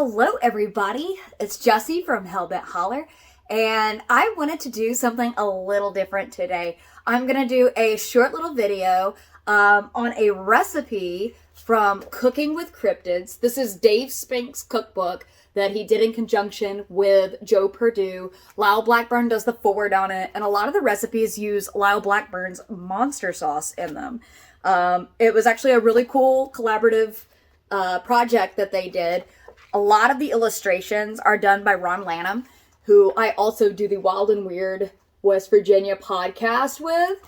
Hello everybody, it's Jessi from Hellbent Holler, and I wanted to do something a little different today. I'm going to do a short little video on a recipe from Cooking with Cryptids. This is Dave Spinks' cookbook that he did in conjunction with Joe Perdue. Lyle Blackburn does the forward on it, and a lot of the recipes use Lyle Blackburn's monster sauce in them. It was actually a really cool collaborative project that they did. A lot of the illustrations are done by Ron Lanham, who I also do the Wild and Weird West Virginia podcast with.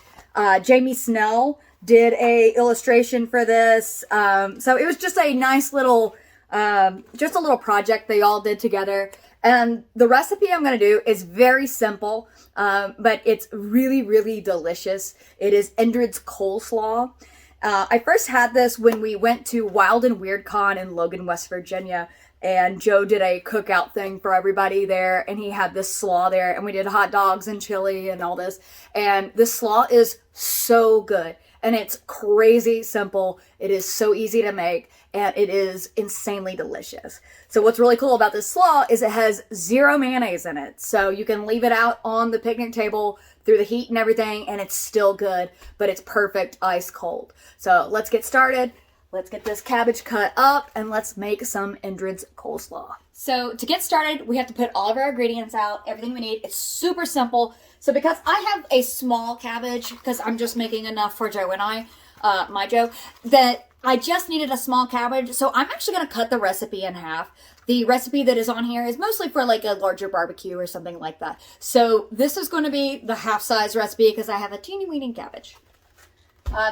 Jamie Snell did a illustration for this. So it was just a nice little, just a little project they all did together. And the recipe I'm going to do is very simple, but it's really, really delicious. It is Indrid's Coleslaw. I first had this when we went to Wild and Weird Con in Logan, West Virginia, and Joe did a cookout thing for everybody there, and he had this slaw there, and we did hot dogs and chili and all this, and this slaw is so good, and it's crazy simple. It is so easy to make, and it is insanely delicious. So what's really cool about this slaw is it has 0 mayonnaise in it, so you can leave it out on the picnic table through the heat and everything, and it's still good, but it's perfect ice cold. So let's get started. Let's get this cabbage cut up, and let's make some Indrid's Coleslaw. So to get started, we have to put all of our ingredients out, everything we need. It's super simple. So because I have a small cabbage, because I'm just making enough for Joe and I, my Joe, that I just needed a small cabbage. So I'm actually going to cut the recipe in half. The recipe that is on here is mostly for like a larger barbecue or something like that. So this is going to be the half-size recipe because I have a teeny-weeny cabbage.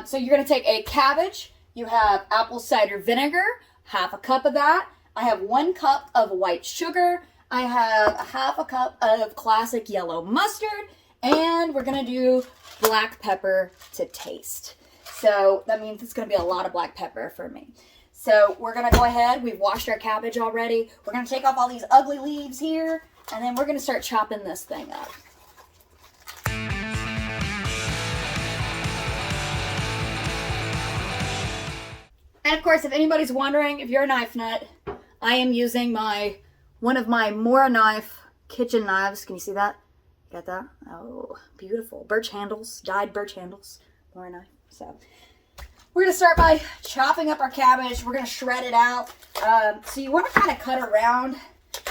So you're going to take a cabbage. You have apple cider vinegar, half a cup of that. I have 1 cup of white sugar. I have half a cup of classic yellow mustard. And we're going to do black pepper to taste. So that means it's going to be a lot of black pepper for me. So we're going to go ahead. We've washed our cabbage already. We're going to take off all these ugly leaves here. And then we're going to start chopping this thing up. And of course, if anybody's wondering, if you're a knife nut, I am using one of my Mora knife kitchen knives. Can you see that? Got that? Oh, beautiful. Birch handles, dyed birch handles. Mora knife. So we're going to start by chopping up our cabbage. We're going to shred it out. So you want to kind of cut around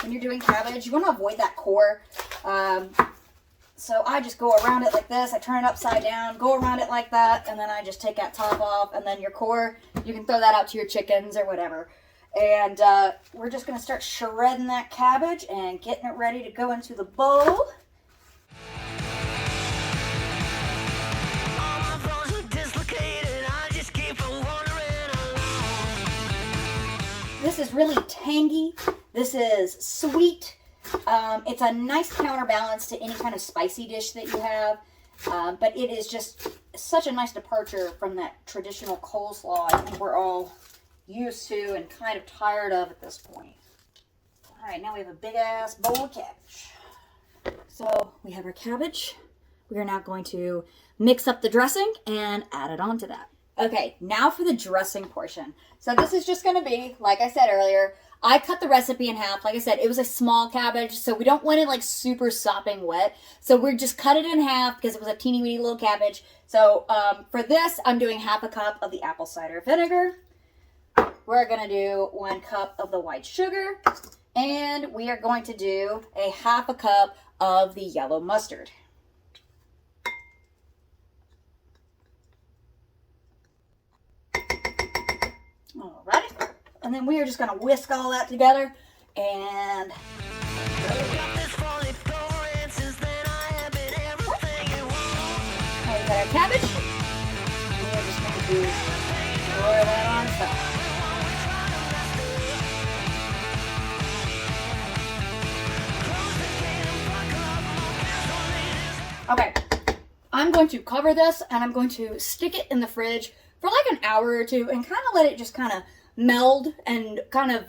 when you're doing cabbage. You want to avoid that core. So I just go around it like this. I turn it upside down, go around it like that, and then I just take that top off, and then your core, you can throw that out to your chickens or whatever. And we're just going to start shredding that cabbage and getting it ready to go into the bowl. This is really tangy. This is sweet. It's a nice counterbalance to any kind of spicy dish that you have, but it is just such a nice departure from that traditional coleslaw I think we're all used to and kind of tired of at this point. All right, now we have a big ass bowl of cabbage. So we have our cabbage. We are now going to mix up the dressing and add it onto that. Okay, now for the dressing portion. So this is just going to be, like I said earlier, I cut the recipe in half. Like I said, it was a small cabbage, so we don't want it like super sopping wet. So we're just cut it in half because it was a teeny weeny little cabbage. So for this, I'm doing half a cup of the apple cider vinegar. We're going to do 1 cup of the white sugar. And we are going to do a half a cup of the yellow mustard. Alrighty. And then we are just going to whisk all that together and we got our cabbage. And we're just going to pour that on top. Okay. I'm going to cover this and I'm going to stick it in the fridge for like an hour or two and kind of let it just kind of meld and kind of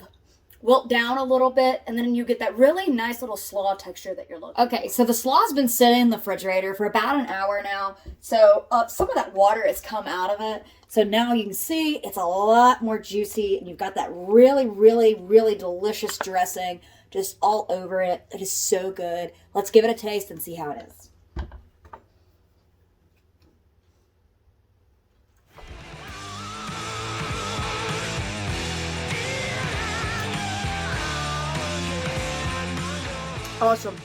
wilt down a little bit, and then you get that really nice little slaw texture that you're looking for. Okay, so the slaw's been sitting in the refrigerator for about an hour now, so some of that water has come out of it. So now you can see it's a lot more juicy, and you've got that really, really, really delicious dressing just all over it. It is so good. Let's give it a taste and see how it is. Awesome.